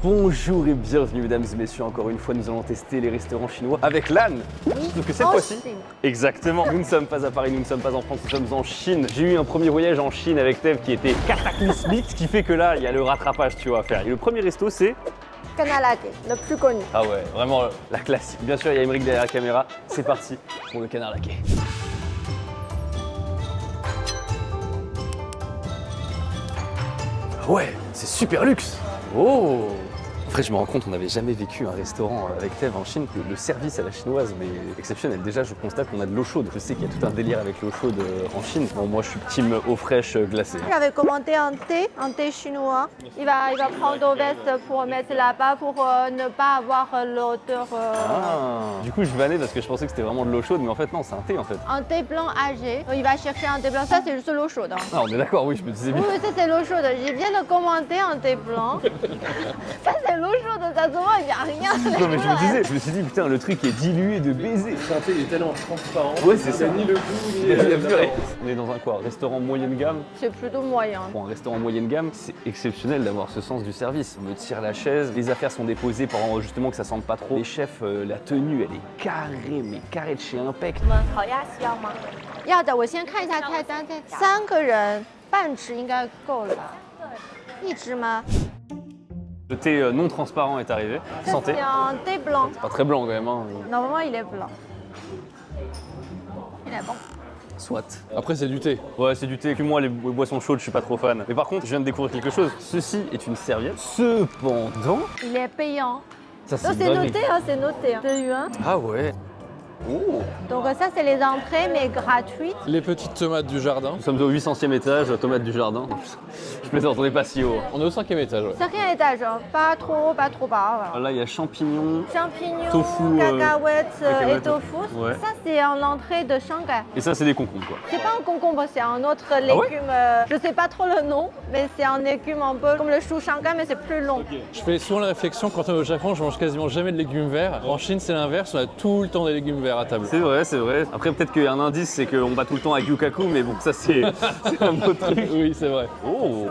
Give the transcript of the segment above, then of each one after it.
Bonjour et bienvenue mesdames et messieurs, encore une fois nous allons tester les restaurants chinois avec l'âne. Sauf que cette fois-ci, exactement, nous ne sommes pas à Paris, nous ne sommes pas en France, nous sommes en Chine. J'ai eu un premier voyage en Chine avec Tev qui était cataclysmique, ce qui fait que là il y a le rattrapage tu vois à faire. Et le premier resto c'est... Canal Latte, le plus connu. Ah ouais, vraiment la classique. Bien sûr il y a Émeric derrière la caméra, c'est parti pour le canard laqué. Ouais, c'est super luxe. Oh! Après, je me rends compte, on n'avait jamais vécu un restaurant avec Tev en Chine. Le service à la chinoise, mais exceptionnel. Déjà, je constate qu'on a de l'eau chaude. Je sais qu'il y a tout un délire avec l'eau chaude en Chine. Bon, moi, je suis team eau fraîche glacée. J'avais commandé un thé chinois. Il va prendre au veste pour mettre là-bas pour ne pas avoir l'odeur. Ah. Du coup, je vannais parce que je pensais que c'était vraiment de l'eau chaude, mais en fait, non, c'est un thé en fait. Un thé blanc âgé. Il va chercher un thé blanc. Ça, c'est juste l'eau chaude. Hein. Ah, on est d'accord, oui, je me disais bien. Oui, ça, c'est l'eau chaude. J'ai bien commandé un thé blanc. Ça, c'est l'eau chaude. Ça se voit, il n'y a rien. Non, mais je me suis dit, putain, le truc est dilué de baiser. Le thé il est tellement transparent. Ouais, c'est ça. Ni le goût, ni Il plus rien. On est dans un quoi? Restaurant moyenne gamme? C'est plutôt moyen. Pour un restaurant moyenne gamme, c'est exceptionnel d'avoir ce sens du service. On me tire la chaise, les affaires sont déposées pour justement que ça sente pas trop. Les chefs, la tenue, elle est carrée, mais carrée de chez Impec. 要的，我先看一下菜单。3个人，半只应该够了吧？一只吗？ Le thé non transparent est arrivé. Ça, Santé. c'est un thé blanc. Pas très blanc quand même. Hein. Normalement, il est blanc. Il est bon. Soit. Après, c'est du thé. Ouais, c'est du thé. Puis moi, les boissons chaudes, je suis pas trop fan. Mais par contre, je viens de découvrir quelque chose. Ceci est une serviette. Cependant, Il est payant. ça Donc une c'est dinguerie. noté, hein, c'est noté. Hein. 2 yuan. Ah ouais. Oh. Donc ça, c'est les entrées, mais gratuites. Les petites tomates du jardin. Nous sommes au 800e étage, tomate du jardin. Je plaisante, on n'est pas si haut. On est au 5e étage, ouais. 5e étage, hein. Pas trop bas. Voilà. Là, il y a champignons. Champignons, Tofu, cacahuètes et cacahuètes. tofu. Ouais. Ça, c'est en entrée de Shanghai. Et ça, c'est des concombres quoi. C'est pas un concombre, c'est un autre ouais légume. Je sais pas trop le nom, mais c'est un légume un peu comme le chou Shanghai, mais c'est plus long. Je fais souvent la réflexion, quand on est au Japon, je mange quasiment jamais de légumes verts. En Chine, c'est l'inverse, on a tout le temps des légumes verts à table. C'est vrai, c'est vrai. Après, peut-être qu'il y a un indice, c'est qu'on va tout le temps avec Yukaku, mais bon, ça, c'est un autre truc. Oui, c'est vrai. Oh.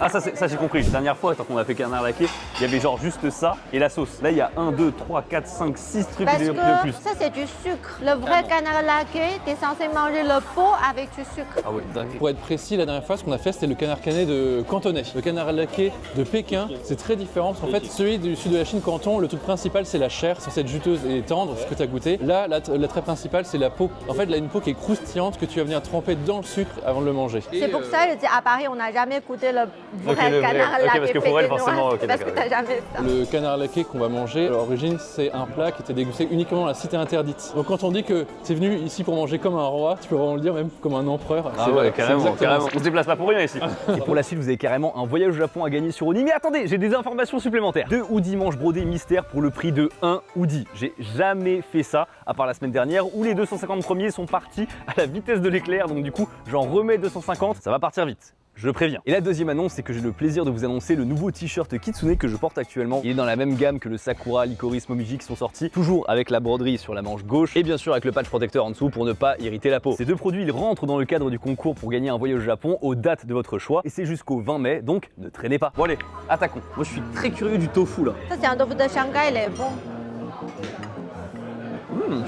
Ah ça j'ai compris, la dernière fois quand on a fait canard laqué, il y avait genre juste ça et la sauce. Là il y a 1, 2, 3, 4, 5, 6 trucs Parce de que plus. ça, c'est du sucre. Le vrai canard laqué, t'es censé manger le pot avec du sucre. Ah ouais, dingue. Pour être précis, la dernière fois, ce qu'on a fait, c'était le canard canet de cantonais. Le canard laqué de Pékin, c'est très différent parce qu'en fait, celui du sud de la Chine, Canton, le truc principal, c'est la chair, censée être juteuse et tendre, ce que tu as goûté. Là, l'attrait principal, c'est la peau. En fait, là, une peau qui est croustillante que tu vas venir tremper dans le sucre avant de le manger. C'est pour ça, je dis à Paris, on n'a jamais goûté le vrai le vrai. canard Ok, laqué parce que pour elle, pékinois. forcément, ok, Parce que d'accord. t'as jamais ça. Le canard laqué qu'on va manger, à l'origine, c'est un plat qui était dégusté uniquement dans la cité interdite. Donc quand on dit que tu es venu ici pour manger comme un roi, tu peux vraiment le dire même comme un empereur. Ah C'est- ouais, c'est carrément, exactement carrément. ça. On se déplace pas pour rien ici. Et pour la suite, vous avez carrément un voyage au Japon à gagner sur Oni. Mais attendez, j'ai des informations supplémentaires. 2 hoodies manches brodés mystères pour le prix de 1 hoodie. J'ai jamais fait ça, à part la semaine dernière, où les 250 premiers sont partis à la vitesse de l'éclair. Donc du coup, j'en remets 250, ça va partir vite. Je préviens. Et la deuxième annonce, c'est que j'ai le plaisir de vous annoncer le nouveau t-shirt Kitsune que je porte actuellement. Il est dans la même gamme que le Sakura, Licorice, Momiji qui sont sortis, toujours avec la broderie sur la manche gauche et bien sûr avec le patch protecteur en dessous pour ne pas irriter la peau. Ces deux produits, ils rentrent dans le cadre du concours pour gagner un voyage au Japon aux dates de votre choix et c'est jusqu'au 20 mai, donc ne traînez pas. Bon allez, attaquons. Moi je suis très curieux du tofu là. Ça, c'est un tofu de Shanghai, il est bon.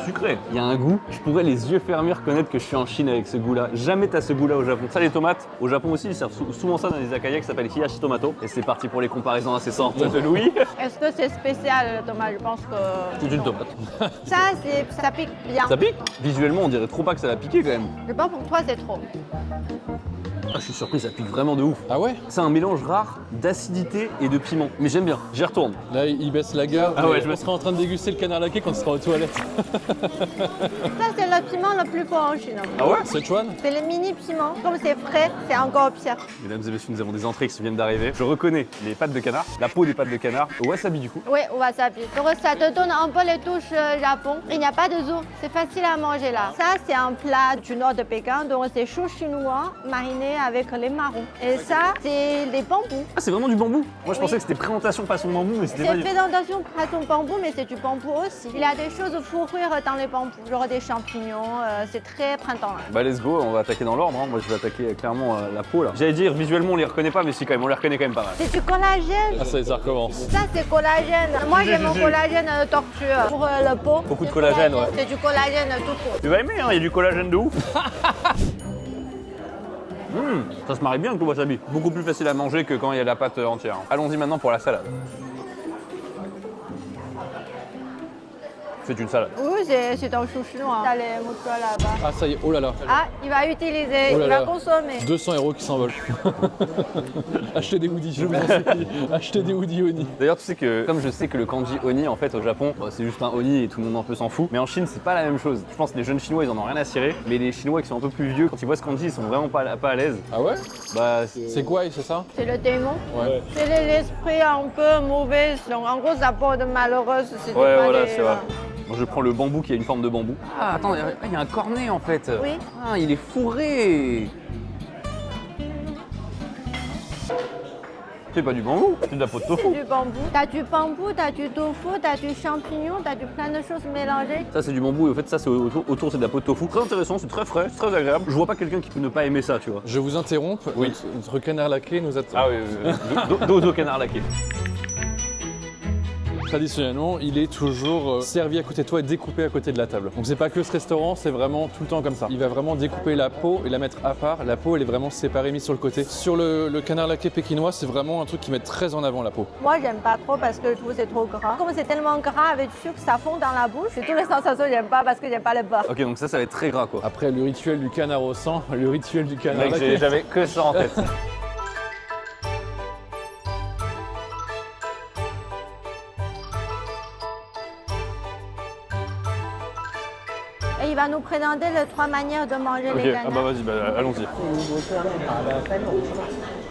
Sucré. Il y a un goût, je pourrais les yeux fermés reconnaître que je suis en Chine avec ce goût-là. Jamais t'as ce goût-là au Japon. Ça, les tomates, au Japon aussi, ils servent souvent ça dans les izakaya qui s'appellent hiyashi tomato. Et c'est parti pour les comparaisons incessantes de Louis. Est-ce que c'est spécial, le tomate? Je pense que... C'est une tomate. Ça pique bien. Ça pique? Visuellement, on dirait trop pas que ça va piquer quand même. Je pense pour toi, c'est trop. Ah, je suis surpris, ça pique vraiment de ouf. Ah ouais? C'est un mélange rare d'acidité et de piment. Mais j'aime bien, j'y retourne. Là, il baisse la garde. Ah ouais, et je me- on sera en train de déguster le canard laqué quand on sera aux toilettes. Ça, c'est le piment le plus fort en Chine. Ah ouais? Sichuan? C'est le mini piment. Comme c'est frais, c'est encore pire. Mesdames et messieurs, nous avons des entrées qui viennent d'arriver. Je reconnais les pâtes de canard, la peau des pâtes de canard, au wasabi du coup. Oui, au wasabi. Donc ça te donne un peu les touches Japon. Il n'y a pas de zouk. C'est facile à manger là. Ça, c'est un plat du nord de Pékin. Donc c'est chou chinois mariné avec les marrons. Et ça, c'est les bambous. Ah, c'est vraiment du bambou. Moi, je Oui. pensais que c'était présentation façon bambou, mais c'était pas C'est du... présentation façon bambou, mais c'est du bambou aussi. Il y a des choses fourrures dans les bambous, genre des champignons. C'est très printemps là. Bah, let's go, on va attaquer dans l'ordre. Hein. Moi, je vais attaquer clairement la peau là. J'allais dire, visuellement, on les reconnaît pas, mais si, quand même, on les reconnaît quand même pas mal. C'est du collagène. Ah, ça recommence. Ça, c'est collagène. Moi, j'ai mon collagène tortue pour le pot. Beaucoup de C'est collagène, ouais. C'est du collagène tout court. Tu vas aimer, hein, il y a du collagène de ouf. Ça se marie bien avec le wasabi. Beaucoup plus facile à manger que quand il y a la pâte entière. Allons-y maintenant pour la salade. C'est une salade. Oui, c'est un chou chinois. T'as les moutons là-bas. Ah, ça y est, oh là là. Ah, il va utiliser, Oh là il va là. consommer. 200 € qui s'envolent. Achetez des hoodies, je vous en supplie. Achetez des hoodies Oni. D'ailleurs, tu sais que, comme je sais que le kanji oni, en fait, au Japon, c'est juste un oni et tout le monde un peu s'en fout. Mais en Chine, c'est pas la même chose. Je pense que les jeunes Chinois, ils en ont rien à cirer. Mais les Chinois qui sont un peu plus vieux, quand ils voient ce kanji, ils sont vraiment pas à l'aise. Ah ouais? Bah, C'est quoi, c'est ça? C'est le démon. Ouais. C'est l'esprit un peu mauvais. Donc en gros, ça porte malheureuse. C'est ouais, pas voilà, des- c'est vrai. Moi, je prends le bambou qui a une forme de bambou. Ah, attends, il y a un cornet en fait. Oui. Ah, il est fourré. C'est pas du bambou, c'est de la peau de tofu. C'est du bambou. T'as du bambou, t'as du tofu, t'as du champignon, t'as du plein de choses mélangées. Ça, c'est du bambou et en fait, ça, c'est autour c'est de la peau de tofu. Très intéressant, c'est très frais, c'est très agréable. Je vois pas quelqu'un qui peut ne pas aimer ça, tu vois. Je vous interromps. Oui. Notre canard laqué nous attend. Ah oui, dodo canard laqué. Traditionnellement, il est toujours servi à côté de toi et découpé à côté de la table. Donc c'est pas que ce restaurant, c'est vraiment tout le temps comme ça. Il va vraiment découper la peau et la mettre à part. La peau, elle est vraiment séparée, mise sur le côté. Sur le canard laqué pékinois, c'est vraiment un truc qui met très en avant la peau. Moi, j'aime pas trop parce que je trouve que c'est trop gras. Comme c'est tellement gras avec du sucre, ça fond dans la bouche. C'est toutes les sensations que j'aime pas parce que j'aime pas le beurre. Ok, donc ça va être très gras quoi. Après, le rituel du canard au sang, le rituel du canard Mec, laqué. j'avais que ça en tête. Et il va nous présenter les 3 manières de manger Ok, les ah canards. bah vas-y, bah, allons-y.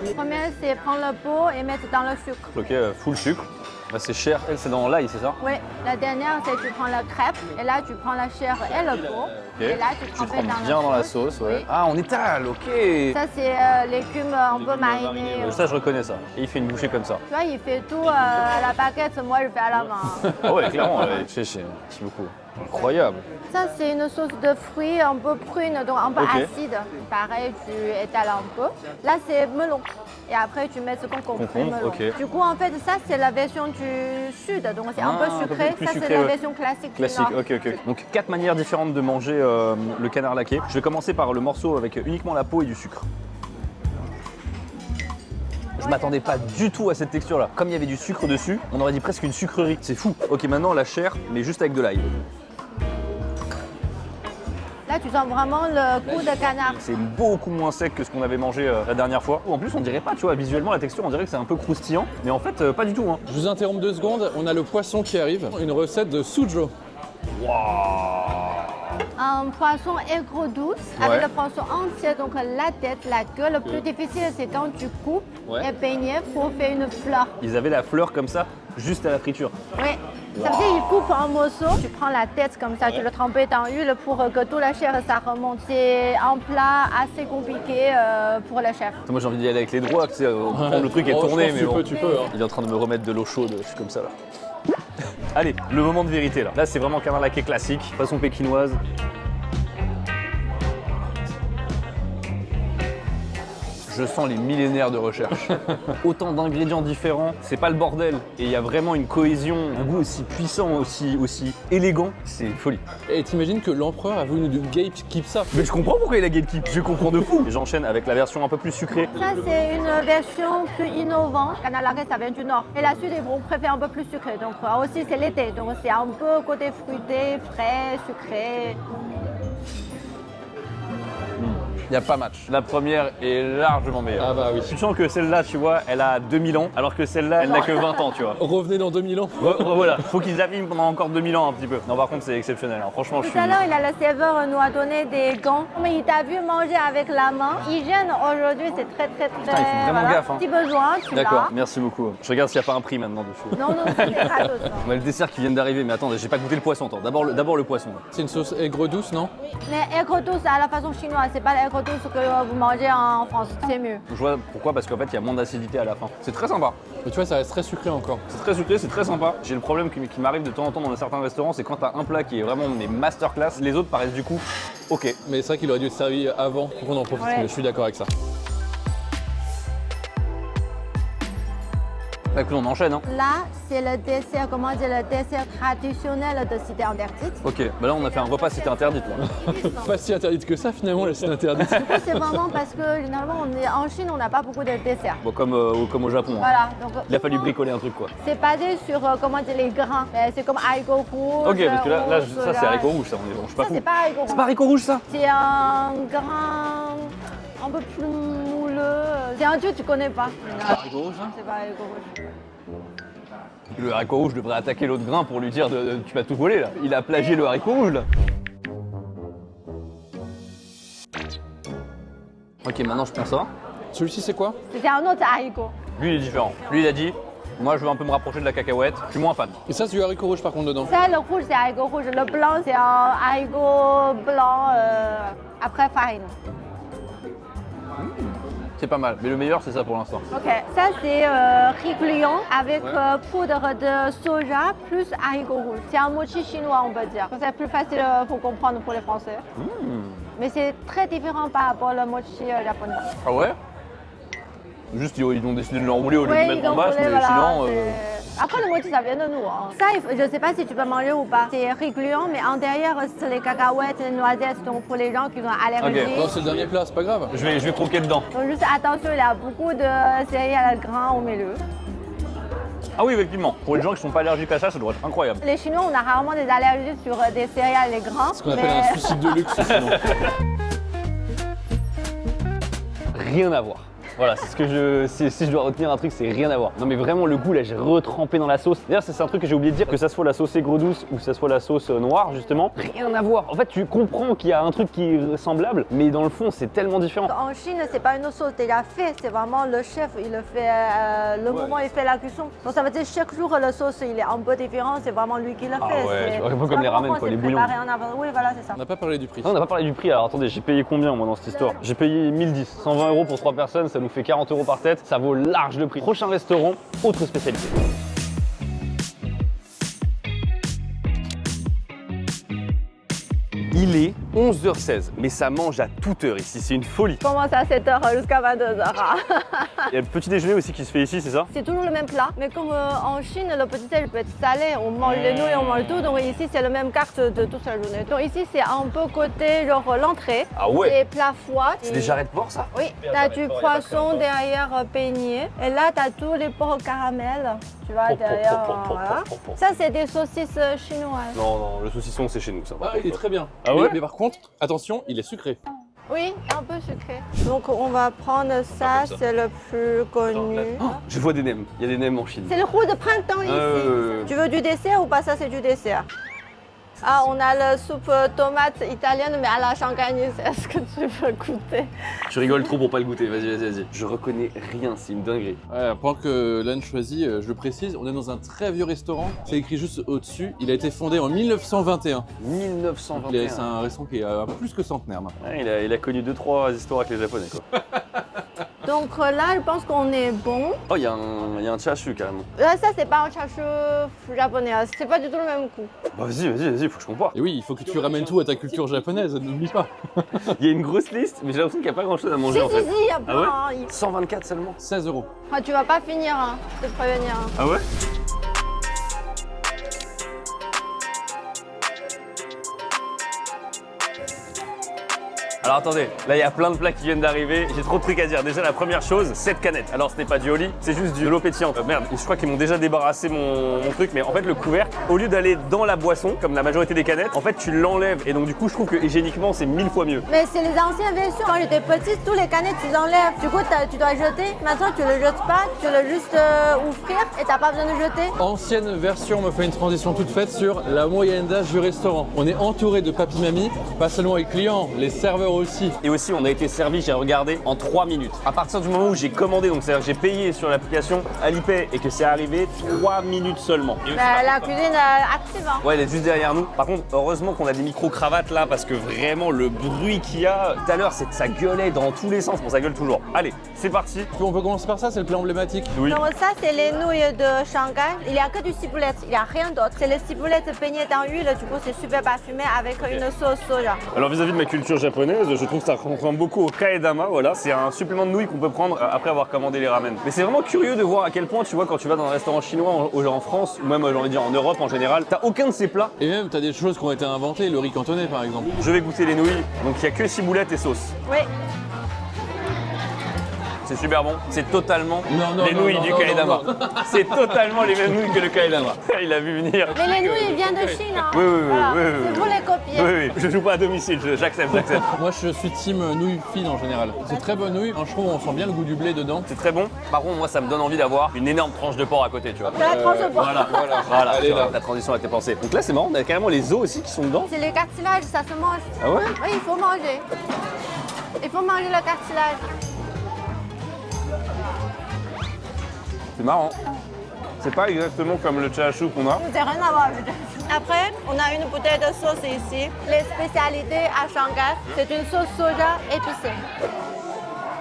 La première, c'est prendre le pot et mettre dans le sucre. Ok, full sucre. Bah, c'est cher, elle c'est dans l'ail, c'est ça? Oui, la dernière, c'est tu prends la crêpe et là, tu prends la chair et le pot. Ok. Et là, tu Tu trempes trempes dans bien dans la sauce. sauce, ouais. Oui. Ah, on étale, ok. Ça, c'est légumes un peu marinés. Ça, je reconnais ça. Et il fait une bouchée comme ça. Tu vois, il fait tout à la baguette, moi, je fais à la main. Ah ouais, clairement, ouais. Merci beaucoup. Incroyable. Ça, c'est une sauce de fruits un peu prune, donc un peu Ok. acide. Pareil, tu étales un peu. Là, c'est melon. Et après, tu mets ce concombre. Concombre, melon. ok. Du coup, en fait, ça, c'est la version du sud. Donc, c'est un Ah, peu un peu sucré. plus Ça, sucré, c'est la ouais. version classique. du Classique, Nord. ok. Donc 4 manières différentes de manger le canard laqué. Je vais commencer par le morceau avec uniquement la peau et du sucre. Je m'attendais pas du tout à cette texture là. Comme il y avait du sucre dessus, on aurait dit presque une sucrerie. C'est fou. Ok, maintenant la chair, mais juste avec de l'ail. Là, tu sens vraiment le goût de canard. C'est beaucoup moins sec que ce qu'on avait mangé la dernière fois. En plus, on dirait pas, tu vois, visuellement la texture, on dirait que c'est un peu croustillant, mais en fait, pas du tout. Hein. Je vous interromps 2 secondes, on a le poisson qui arrive, une recette de sujo. Un poisson aigre douce Ouais. avec le poisson entier, donc la tête, la queue. Le plus difficile, c'est quand tu coupes Ouais. et peigner pour faire une fleur. Ils avaient la fleur comme ça, juste à la friture. Oui. Ça veut dire qu'ils coupent en morceaux. Tu prends la tête comme ça, tu le trempes dans l'huile pour que toute la chair ça remonte. C'est un plat assez compliqué pour le chef. Moi, j'ai envie d'y aller avec les droits, tu sais, le truc est Oh, je tourné, pense mais que bon. tu peux. Hein. Il est en train de me remettre de l'eau chaude, je suis comme ça là. Allez, le moment de vérité là. Là, c'est vraiment canard laqué classique, façon pékinoise. Je sens les millénaires de recherche. Autant d'ingrédients différents, c'est pas le bordel. Et il y a vraiment une cohésion, un goût aussi puissant, aussi élégant, c'est folie. Et t'imagines que l'empereur a voulu de gatekeep ça. Mais je comprends pourquoi il a gatekeep, je comprends de fou. Et j'enchaîne avec la version un peu plus sucrée. Ça, c'est une version plus innovante. Canard laqué, ça vient du nord. Et la sud, on préfère un peu plus sucré. Donc aussi, c'est l'été. Donc c'est un peu côté fruité, frais, sucré. Il n'y a pas match. La première est largement meilleure. Ah bah oui. Tu sens que celle-là, tu vois, elle a 2000 ans, alors que celle-là, elle n'a que 20 ans, tu vois. Revenez dans 2000 ans. Voilà, faut qu'ils abîment pendant encore 2000 ans un petit peu. Non, par contre, c'est exceptionnel. Hein. Franchement, je Tout suis. à l'heure, le serveur nous a donné des gants. Mais il t'a vu manger avec la main. Hygiène, aujourd'hui, c'est très, très, très... Putain, ils font vraiment gaffe, hein. Si besoin, tu l'as. D'accord, merci beaucoup. Je regarde s'il n'y a pas un prix maintenant dessus. Non, c'est gratos. ça. On a le dessert qui vient d'arriver, mais attendez, j'ai pas goûté le poisson. D'abord le poisson. C'est une sauce aigre douce, non? Mais aigre douce, c'est à la façon chinoise. C'est pas l'aigre tout ce que vous mangez en France, c'est mieux. Je vois pourquoi, parce qu'en fait il y a moins d'acidité à la fin. C'est très sympa. Mais tu vois, ça reste très sucré encore. C'est très sucré, c'est très sympa. J'ai le problème qui m'arrive de temps en temps dans certains restaurants, c'est quand t'as un plat qui est vraiment des masterclass, les autres paraissent du coup ok. Mais c'est vrai qu'il aurait dû être servi avant pour qu'on en profite. Ouais. Je suis d'accord avec ça. Bah, écoute, on enchaîne hein. Là, c'est le dessert, comment dire, le dessert traditionnel de Cité Interdite. Ok, bah là on a fait un repas c'était interdite là. Pas si interdite que ça finalement, là c'est interdit. Du coup, c'est vraiment parce que généralement, en Chine, on n'a pas beaucoup de desserts. Bon, comme au Japon. Hein. Voilà. Donc, Il a fallu bricoler un truc quoi. c'est basé sur, comment dire, les grains. C'est comme haricot rouge. Ok, parce que là rose, ça c'est haricot rouge ça, je suis pas Ça, fou. c'est pas haricot rouge. C'est pas haricot rouge ça. C'est un grain un peu plus mouleux. C'est un dieu que tu connais pas. Haricot rouge ça. C'est pas haricot rouge. Le haricot rouge devrait attaquer l'autre grain pour lui dire tu m'as tout volé là. Il a plagié le haricot rouge là. Ok, maintenant je prends ça. Celui-ci c'est quoi? C'était un autre haricot. Lui il est différent. Lui il a dit moi je veux un peu me rapprocher de la cacahuète, je suis moins fan. Et ça c'est du haricot rouge par contre dedans. Ça, le rouge, c'est haricot rouge. Le blanc, c'est un haricot blanc après farine. C'est pas mal, mais le meilleur c'est ça pour l'instant. Ok. Ça, c'est riz gluant avec poudre de soja plus haricot rouge. C'est un mochi chinois, on peut dire. C'est plus facile pour comprendre pour les Français. Mais c'est très différent par rapport au mochi japonais. Ah ouais? Juste ils ont décidé de l'enrouler au lieu de Oui, le mettre en donc bâche, mais sinon... Après, le mochi, ça vient de nous. Hein. Ça, je ne sais pas si tu peux manger ou pas. C'est riz gluant, mais en derrière, c'est les cacahuètes, les noisettes. Donc, pour les gens qui ont allergie. Ok. Non, c'est le dernier plat, c'est pas grave. Je vais croquer dedans. Donc, juste attention, il y a beaucoup de céréales grains au milieu. Ah oui, effectivement. Pour les gens qui sont pas allergiques à ça, ça doit être incroyable. Les Chinois, on a rarement des allergies sur des céréales et grains. Ce qu'on appelle un suicide de luxe sinon. Rien à voir. Voilà, c'est ce que si je dois retenir un truc, c'est rien à voir. Non mais vraiment le goût là, j'ai retrempé dans la sauce. D'ailleurs c'est un truc que j'ai oublié de dire, que ça soit la sauce aigre douce ou que ça soit la sauce noire justement, rien à voir. En fait tu comprends qu'il y a un truc qui est semblable, mais dans le fond c'est tellement différent. En Chine, c'est pas une sauce déjà faite, c'est vraiment le chef, il le fait le moment où il fait la cuisson. Donc ça veut dire chaque jour le sauce il est un peu différent, c'est vraiment lui qui le fait. ouais, C'est- un peu comme les ramen, quoi, les bouillons. préparé en avance. Oui, voilà, c'est ça. On n'a pas parlé du prix. Non, on n'a pas parlé du prix, alors attendez, j'ai payé combien moi dans cette histoire? J'ai payé 1010, 120 € pour 3 personnes, ça nous fait 40 € par tête, ça vaut large le prix. Prochain restaurant, autre spécialité. Il est 11h16, mais ça mange à toute heure ici, c'est une folie. Commence à 7h jusqu'à 22h. Il y a le petit déjeuner aussi qui se fait ici, c'est ça? C'est toujours le même plat, mais comme en Chine, le petit déj peut être salé, on mange les nouilles, on mange tout, donc ici c'est la même carte de toute la journée. Donc ici c'est un peu côté genre l'entrée, Ah ouais? des plats froids. C'est des jarrets de porc ça? Oui, t'as du poisson derrière peigné, et là t'as tous les porcs au caramel, tu vois, derrière, voilà. Ça c'est des saucisses chinoises. Non, non, le saucisson c'est chez nous ça. Ah, il est très bien. Ah ouais? Mais par contre, attention, il est sucré. Oui, un peu sucré. Donc on va prendre ça, comme ça. c'est le plus connu. Oh, je vois des nems, il y a des nems en Chine. C'est le roux de printemps ici. ouais. Tu veux du dessert ou pas? Ça, c'est du dessert. Ah, on a la soupe tomate italienne, mais à la shanghaïse. Est-ce que tu veux goûter? Tu rigoles trop pour pas le goûter, vas-y. Je reconnais rien, c'est une dinguerie. Ouais, pendant que Lan choisit, je le précise, on est dans un très vieux restaurant. C'est écrit juste au-dessus. Il a été fondé en 1921. 1921. C'est un restaurant qui est plus que centenaire maintenant. Ouais, il a connu 2-3 histoires avec les Japonais quoi. Donc là, je pense qu'on est bon. Oh, il y a un chashu carrément. Là, ça, c'est pas un chashu japonais. Hein. C'est pas du tout le même goût. Bah vas-y, faut que je compare. Et oui, il faut que tu ramènes tout à ta culture japonaise, n'oublie pas. Il y a une grosse liste, mais j'ai l'impression qu'il n'y a pas grand chose à manger Si, en si, fait. si, il y a plein. Ah ouais hein. 124 seulement. 16 €. Ah, tu vas pas finir, hein. Je te prévenir. Hein. Ah ouais? Alors attendez, là il y a plein de plats qui viennent d'arriver, j'ai trop de trucs à dire. Déjà la première chose, cette canette. Alors ce n'est pas du Oli, c'est juste de l'eau pétillante. Merde, je crois qu'ils m'ont déjà débarrassé mon truc, mais en fait le couvercle, au lieu d'aller dans la boisson, comme la majorité des canettes, en fait tu l'enlèves. Et donc du coup je trouve que hygiéniquement c'est 1000 fois mieux. Mais c'est les anciennes versions. Quand j'étais petite, tous les canettes, tu les enlèves. Du coup, tu dois jeter. Maintenant, tu le jettes pas. Tu le juste ouvrir et t'as pas besoin de jeter. Ancienne version me fait une transition toute faite sur la moyenne d'âge du restaurant. On est entouré de papy-mamie, pas seulement les clients, les serveurs aussi. Et aussi, on a été servi, j'ai regardé, en 3 minutes. À partir du moment où j'ai commandé, donc c'est-à-dire que j'ai payé sur l'application Alipay et que c'est arrivé 3 minutes seulement. La cuisine active. Hein. Ouais, elle est juste derrière nous. Par contre, heureusement qu'on a des micro-cravates là, parce que vraiment, le bruit qu'il y a, tout à l'heure, c'est que ça gueulait dans tous les sens. Bon, ça gueule toujours. Allez, c'est parti. On peut commencer par ça, c'est le plat emblématique. Oui. Donc ça, c'est les nouilles de Shanghai. Il n'y a que du ciboulette, il n'y a rien d'autre. C'est les ciboulettes peignées dans l'huile, du coup, c'est super parfumé avec une sauce soja. Alors vis-à-vis de ma culture japonaise, je trouve que ça ressemble beaucoup au kaedama, voilà, c'est un supplément de nouilles qu'on peut prendre après avoir commandé les ramen. Mais c'est vraiment curieux de voir à quel point, tu vois, quand tu vas dans un restaurant chinois en France, ou même j'ai envie de dire en Europe en général, t'as aucun de ces plats. Et même, t'as des choses qui ont été inventées, le riz cantonais par exemple. Je vais goûter les nouilles, donc il n'y a que ciboulette et sauce. Oui. C'est super bon, c'est totalement Non, les nouilles du kaedama. C'est totalement les mêmes nouilles que le kaedama. Il a vu venir. Mais les nouilles, ils viennent de Chine. Hein. Oui, Voilà. oui. C'est pour les copier. Oui, je joue pas à domicile, j'accepte. Moi je suis team nouilles fines en général. C'est très bonne nouille, je trouve on sent bien le goût du blé dedans. C'est très bon. Par contre, moi, ça me donne envie d'avoir une énorme tranche de porc à côté, tu vois. La tranche de porc. Voilà, Allez, tu vois, là. la transition a été pensée. Donc là, c'est marrant, on a carrément les os aussi qui sont dedans. C'est le cartilage, ça se mange. Ah ouais? Oui, il faut manger. Il faut manger le cartilage. C'est marrant. C'est pas exactement comme le chashu qu'on a. C'est rien à voir avec ça. Après, on a une bouteille de sauce ici. Les spécialités à Shanghai, c'est une sauce soja épicée.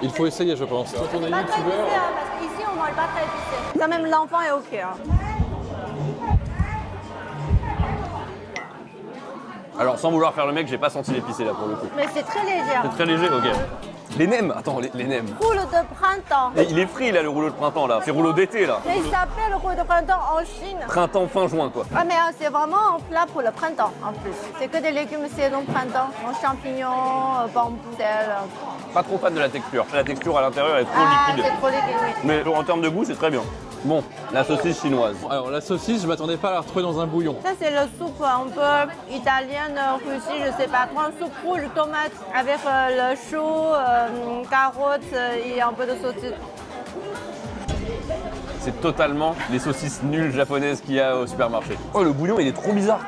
Il faut essayer je pense. Quand on est Pas très épicée, youtubeur, hein, parce qu'ici, on mange pas très épicé. Ça, même l'enfant est OK. Hein. Alors, sans vouloir faire le mec, j'ai pas senti l'épicé là pour le coup. Mais c'est très léger. Hein. C'est très léger, ok. Les nems, attends, les nems. Rouleau de printemps. Et il est frit là, le rouleau de printemps là. C'est rouleau d'été là. Mais il s'appelle rouleau de printemps en Chine. Printemps fin juin quoi. Ah mais c'est vraiment un plat pour le printemps en plus. C'est que des légumes saison printemps, champignons, bambou, sel. Pas trop fan de la texture. La texture à l'intérieur est trop Ah, liquide. c'est trop liquide, oui. Mais en termes de goût, c'est très bien. Bon, la saucisse chinoise. alors la saucisse je m'attendais pas à la retrouver dans un bouillon. Ça c'est le soupe un peu italienne, russie, je sais pas trop. Un soupe rouge, tomate avec le chou, carottes et un peu de saucisse. C'est totalement les saucisses nulles japonaises qu'il y a au supermarché. Oh, le bouillon, il est trop bizarre.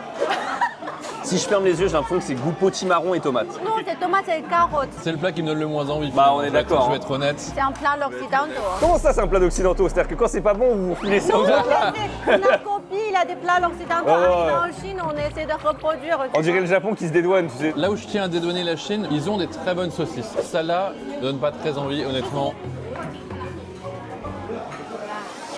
Si je ferme les yeux, j'ai l'impression que c'est goût potimarron et tomate. Non, c'est tomate et carottes. C'est le plat qui me donne le moins envie. Bah, on est Je vais être- d'accord, Je vais hein. être honnête. C'est un plat occidental. Comment ça, c'est un plat d'occidentaux? C'est-à-dire que quand c'est pas bon, vous filez ça aux autres là? On a copié, il a des plats occidentaux. Ouais, ouais, Arrivé ouais. en Chine, on essaie de reproduire. On dirait le Japon qui se dédouane, tu sais. Là où je tiens à dédouaner la Chine, ils ont des très bonnes saucisses. Ça là, ne donne pas très envie honnêtement.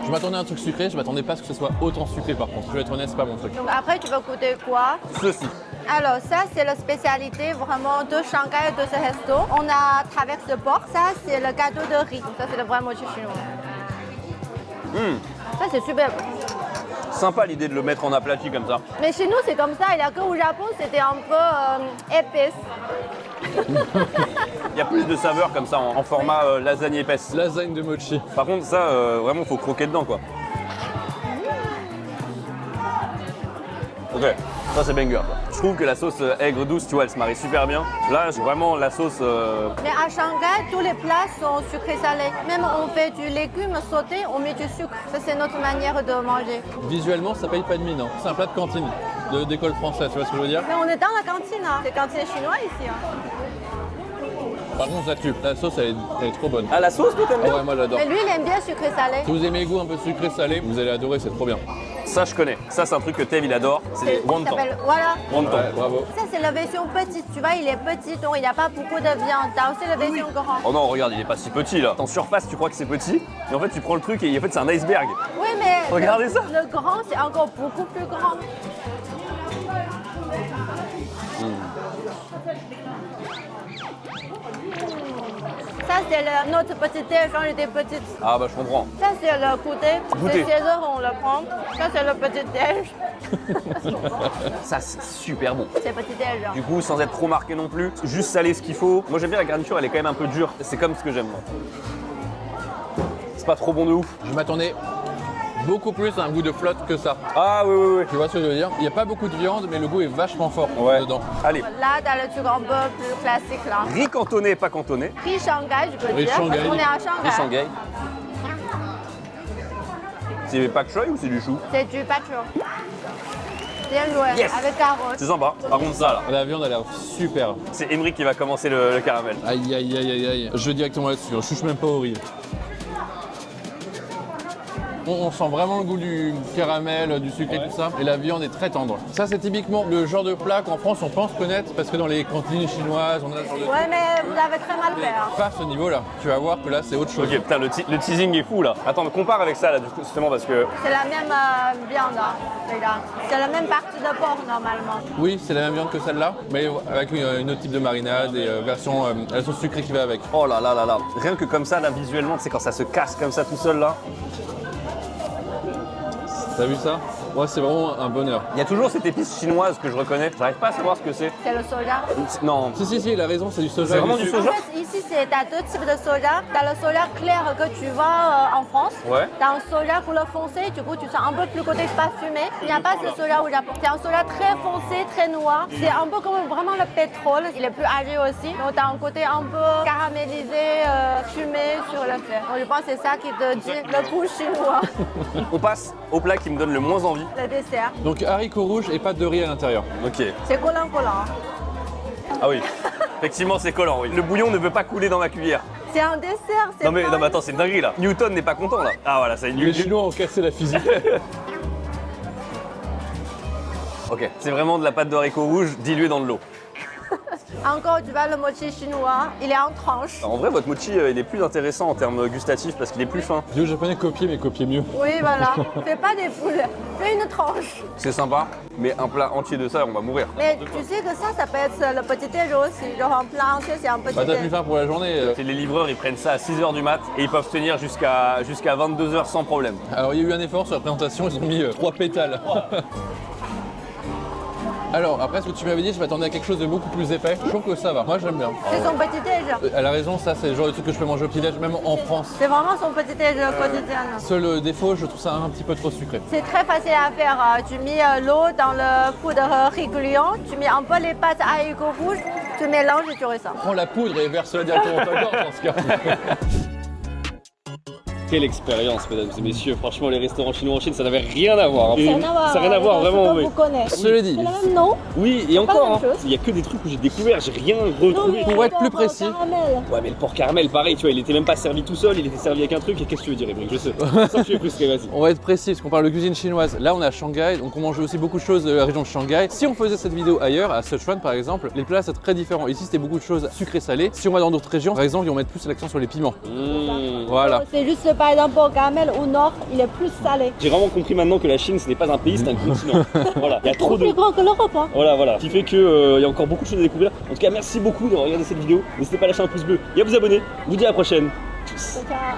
Je m'attendais à un truc sucré, je m'attendais pas à ce que ce soit autant sucré par contre. Je vais être honnête, c'est pas mon truc. Donc après, tu veux goûter quoi? Ceci. Alors ça, c'est la spécialité vraiment de Shanghai, de ce resto. On a traverse de porc. Ça, c'est le gâteau de riz. Ça, c'est le vrai mochi chinois. Ça, c'est super bon. Sympa l'idée de le mettre en aplati comme ça. Mais chez nous, c'est comme ça. Il n'y a qu'au Japon, c'était un peu épaisse. Il y a plus de saveurs comme ça en format lasagne épaisse. Lasagne de mochi. Par contre, ça, vraiment, faut croquer dedans quoi. Ok, ça c'est banger quoi. Je trouve que la sauce aigre douce, tu vois, elle se marie super bien. Là, j'ai vraiment la sauce. Mais à Shanghai, tous les plats sont sucrés-salés. Même on fait du légume sauté, on met du sucre. Ça, c'est notre manière de manger. Visuellement, ça paye pas de mine. Hein. C'est un plat de cantine, d'école française, tu vois ce que je veux dire? Mais on est dans la cantine. Hein. C'est cantine chinois ici. Hein. Par contre, ça tue. La sauce, elle est trop bonne. Ah, la sauce, toi, t'aimes Ah bien? ouais, moi j'adore. Mais lui, il aime bien sucré-salé. Si vous aimez les goûts un peu sucré-salé, vous allez adorer, c'est trop bien. Ça, je connais. Ça, c'est un truc que Tev, il adore. C'est les Ça wonton. s'appelle- Voilà. Wonton. Ouais, bravo. Ça, c'est la version petite. Tu vois, il est petit, donc il n'y a pas beaucoup de viande. T'as aussi la version grande. Oh non, regarde, il est pas si petit là. En surface, tu crois que c'est petit, et en fait, tu prends le truc et en fait, c'est un iceberg. Oui, mais Regardez ça. le grand, c'est encore beaucoup plus grand. Ça, c'est notre petit déj quand j'étais petite. Ah bah, je comprends. Ça, c'est le goûter. Goûter. C'est 16 heures, on le prend. Ça, c'est le petit déj. Ça, c'est super bon. C'est petit déj. Du coup, sans être trop marqué non plus, juste salé ce qu'il faut. Moi, j'aime bien la garniture, elle est quand même un peu dure. C'est comme ce que j'aime, moi. C'est pas trop bon de ouf. Je m'attendais beaucoup plus à un goût de flotte que ça. Ah oui, oui, oui. Tu vois ce que je veux dire? Il n'y a pas beaucoup de viande, mais le goût est vachement fort dedans. Allez, Là, t'as le truc un peu plus classique, là. riz cantonné, pas cantonné. Riz Shanghai, je peux Riz dire. Shanghai. Parce qu'on est à Shanghai. Riz Shanghai. C'est pak choy ou c'est du chou? C'est du pak choy. bien joué, Yes. avec carottes. C'est sympa. Par contre, ça là, La viande a l'air super. c'est Emery qui va commencer le caramel. Aïe aïe aïe aïe aïe. Je vais directement là-dessus, je touche même pas au riz. On sent vraiment le goût du caramel, du sucré, tout ça. Et la viande est très tendre. Ça, c'est typiquement le genre de plat qu'en France, on pense connaître parce que dans les cantines chinoises, on a ce genre de... Ouais, mais vous avez très mal fait. Hein. Pas à ce niveau-là. Tu vas voir que là, c'est autre chose. Ok, putain, le teasing est fou là. Attends, compare avec ça là, du coup, justement, parce que. C'est la même viande, hein, celui-là. C'est la même partie de porc normalement. Oui, c'est la même viande que celle-là, mais avec une autre type de marinade et version la sauce sucrée qui va avec. Oh là là là là. Rien que comme ça, là, visuellement, c'est quand ça se casse comme ça tout seul là. T'as vu ça? Moi, c'est vraiment un bonheur. Il y a toujours cette épice chinoise que je reconnais. J'arrive pas à savoir ce que c'est. C'est le soja. Non. Si, il a raison, c'est du soja. C'est vraiment et du sucre. soja? En fait, ici, t'as deux types de soja. T'as le soja clair que tu vois en France. Ouais. T'as un soja couleur foncé, du coup, tu sens un peu plus côté parfumé. Il n'y a pas ce soja au Japon. C'est un soja très foncé, très noir. C'est un peu comme vraiment le pétrole. Il est plus âgé aussi. Donc, t'as un côté un peu caramélisé, fumé sur le fait. Donc, je pense que c'est ça qui te dit le goût chinois. On passe au plat qui me donne le moins envie. Le dessert. Donc haricots rouges et pâte de riz à l'intérieur. Ok. C'est collant. Ah oui. Effectivement, c'est collant, oui. Le bouillon ne veut pas couler dans ma cuillère. C'est un dessert, c'est Non mais pas attends, c'est une dinguerie là. Newton n'est pas content là. Ah voilà, ça y est. Les Chinois ont cassé la physique. Ok, c'est vraiment de la pâte de haricots rouges diluée dans de l'eau. Encore, tu vois, le mochi chinois, il est en tranche. En vrai, votre mochi, il est plus intéressant en termes gustatifs parce qu'il est plus fin. Dieu japonais copier, mais copier mieux. Oui, voilà. Fais pas des poules, fais une tranche. C'est sympa, mais un plat entier de ça, on va mourir. Mais tu sais que ça peut être le petit déj aussi. Genre un plat entier, c'est un petit Bah t'as déj. plus faim pour la journée. Les livreurs, ils prennent ça à 6h du mat et ils peuvent tenir jusqu'à 22h sans problème. Alors il y a eu un effort sur la présentation, ils ont mis 3 pétales. Alors après ce que tu m'avais dit, je m'attendais à quelque chose de beaucoup plus épais. Je trouve que ça va, moi j'aime bien. C'est son petit déj. Elle a raison, ça c'est le genre de truc que je peux manger au petit-déj, même en France. C'est vraiment son petit déj quotidien. Seul défaut, je trouve ça un petit peu trop sucré. C'est très facile à faire. Tu mets l'eau dans le poudre riz gluant, tu mets un peu les pâtes haricots rouges, tu mélanges et tu ressens. Prends la poudre et verse-la directement dans ta gorge dans ce cas. Quelle expérience, mesdames et messieurs. Franchement, les restaurants chinois en Chine, ça n'avait rien à voir. Ça n'a rien à voir, vraiment. Oui. vous connaissez. Je l'ai dit. C'est le même nom. Oui, et pas encore, la même chose. il y a que des trucs que j'ai découvert, j'ai rien retrouvé. Pour être plus précis. Ouais, mais le porc caramel, pareil, tu vois, il était même pas servi tout seul, il était servi avec un truc. Et qu'est-ce que tu veux dire, Émeric? Je sais. Ça, tu es frustré, vas-y. On va être précis parce qu'on parle de cuisine chinoise. Là, on est à Shanghai, donc on mange aussi beaucoup de choses de la région de Shanghai. Si on faisait cette vidéo ailleurs, à Sichuan par exemple, les plats c'est très différent. Ici, c'était beaucoup de choses sucrées-salées. Si on va dans d'autres régions, par exemple, ils vont mettre plus l'accent sur les piments. Voilà. C'est juste par exemple au caramel au nord, il est plus salé. J'ai vraiment compris maintenant que la Chine, ce n'est pas un pays, c'est un continent. Voilà, il y a trop de. Plus grand que l'Europe. Hein. Voilà. Ce qui fait qu'il y a encore beaucoup de choses à découvrir. En tout cas, merci beaucoup d'avoir regardé cette vidéo. N'hésitez pas à lâcher un pouce bleu et à vous abonner. Je vous dis à la prochaine. Tchuss. C'est ça.